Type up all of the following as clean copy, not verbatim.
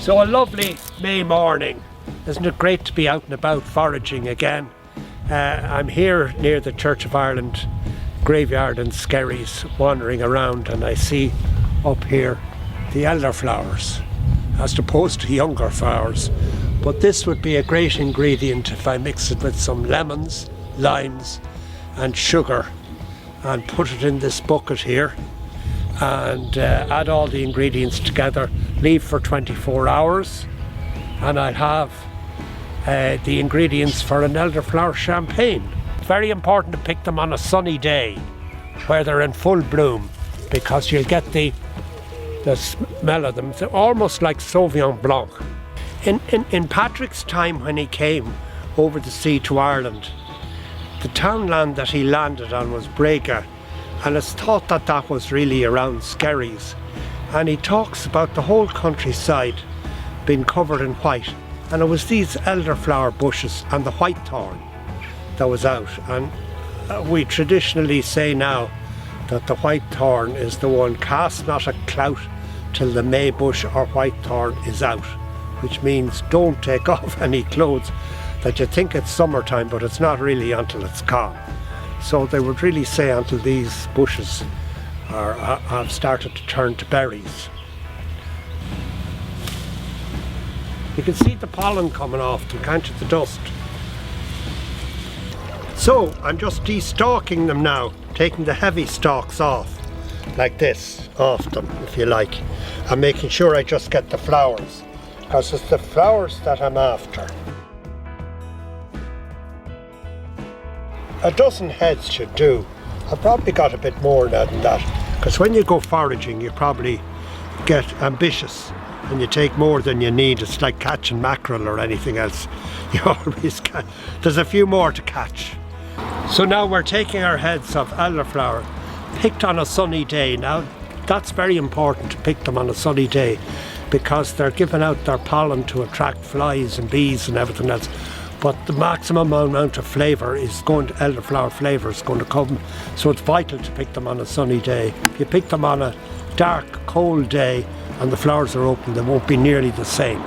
So a lovely May morning. Isn't it great to be out and about foraging again? I'm here near the Church of Ireland graveyard in Skerries, wandering around, and I see up here the elderflowers as opposed to younger flowers. But this would be a great ingredient if I mix it with some lemons, limes and sugar and put it in this bucket here and add all the ingredients together, leave for 24 hours, and I'll have the ingredients for an elderflower champagne. Very important to pick them on a sunny day where they're in full bloom, because you'll get the smell of them. They're almost like Sauvignon Blanc. In Patrick's time, when he came over the sea to Ireland, the townland that he landed on was Brega, and it's thought that that was really around Skerries. And he talks about the whole countryside being covered in white, and it was these elderflower bushes and the whitethorn that was out. And we traditionally say now that the whitethorn is the one, cast not a clout till the May bush or whitethorn is out, which means don't take off any clothes that you think it's summertime, but it's not really until it's calm. So they would really say until these bushes have started to turn to berries. You can see the pollen coming off them, can't you, the dust? So I'm just de-stalking them now, taking the heavy stalks off, like this, off them, if you like, and making sure I just get the flowers, because it's the flowers that I'm after. A dozen heads should do. I've probably got a bit more now than that, because when you go foraging you probably get ambitious and you take more than you need. It's like catching mackerel or anything else. You always can. There's a few more to catch. So now we're taking our heads of elderflower, picked on a sunny day. Now that's very important, to pick them on a sunny day, because they're giving out their pollen to attract flies and bees and everything else. But the maximum amount of flavour is going to, elderflower flavour is going to come, so it's vital to pick them on a sunny day. If you pick them on a dark, cold day and the flowers are open, they won't be nearly the same.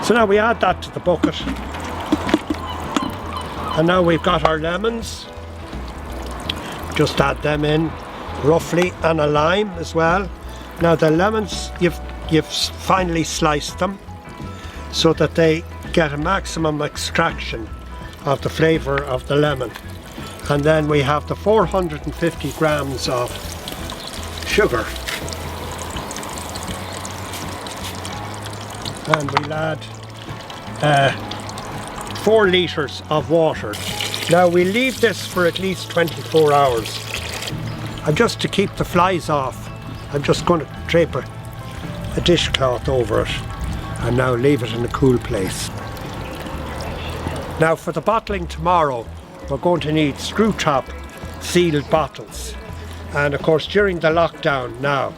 So now we add that to the bucket. And now we've got our lemons. Just add them in roughly, and a lime as well. Now the lemons, you've finely sliced them so that they get a maximum extraction of the flavour of the lemon. And then we have the 450 grams of sugar, and we'll add 4 litres of water. Now we leave this for at least 24 hours, and just to keep the flies off I'm just going to drape a dishcloth over it and now leave it in a cool place. Now for the bottling tomorrow, we're going to need screw top sealed bottles. And of course during the lockdown now,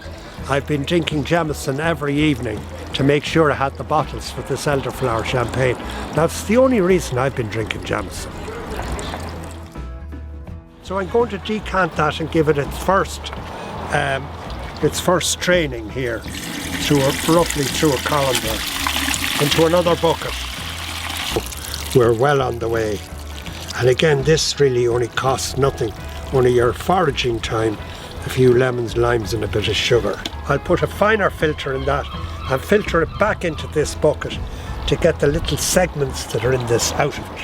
I've been drinking Jameson every evening to make sure I had the bottles for this elderflower champagne. That's the only reason I've been drinking Jameson. So I'm going to decant that and give it its first straining here, roughly through a colander, into another bucket. We're well on the way. And again, this really only costs nothing, only your foraging time, a few lemons, limes and a bit of sugar. I'll put a finer filter in that and filter it back into this bucket to get the little segments that are in this out of it.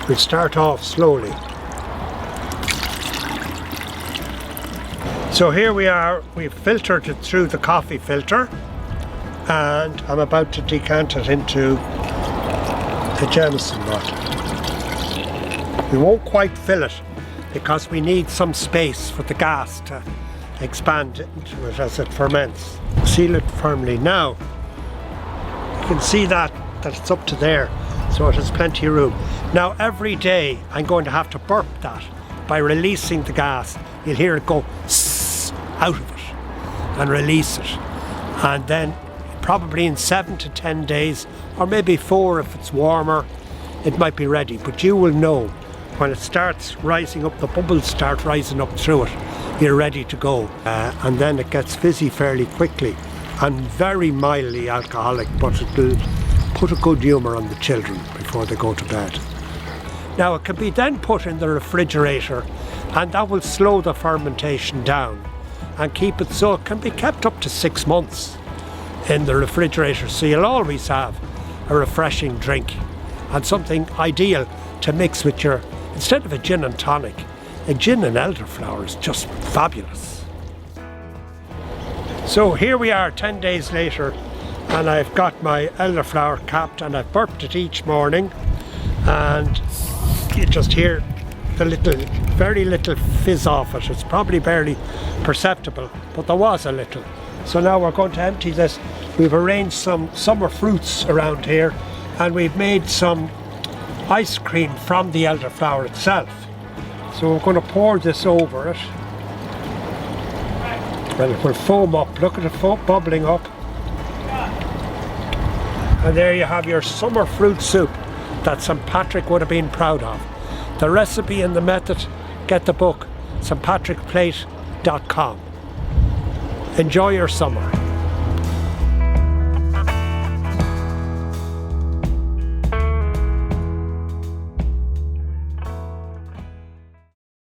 We'll start off slowly. So here we are, we've filtered it through the coffee filter, and I'm about to decant it into the Jameson bottle. We won't quite fill it because we need some space for the gas to expand into it as it ferments. Seal it firmly. Now you can see that it's up to there, so it has plenty of room. Now every day I'm going to have to burp that by releasing the gas. You'll hear it go out of it and release it, and then probably in 7 to 10 days, or maybe 4 if it's warmer, it might be ready. But you will know when it starts rising up, the bubbles start rising up through it, you're ready to go. And then it gets fizzy fairly quickly and very mildly alcoholic, but it will put a good humour on the children before they go to bed. Now it can be then put in the refrigerator, and that will slow the fermentation down and keep it so it can be kept up to 6 months in the refrigerator, so you'll always have a refreshing drink and something ideal to mix with your, instead of a gin and tonic, a gin and elderflower is just fabulous. So here we are 10 days later, and I've got my elderflower capped, and I've burped it each morning, and you just hear the very little fizz off it. It's probably barely perceptible, but there was a little. So now we're going to empty this. We've arranged some summer fruits around here, and we've made some ice cream from the elderflower itself. So we're going to pour this over it, and it will foam up. Look at it bubbling up. And there you have your summer fruit soup that St. Patrick would have been proud of. The recipe and the method, get the book, stpatrickplate.com. Enjoy your summer.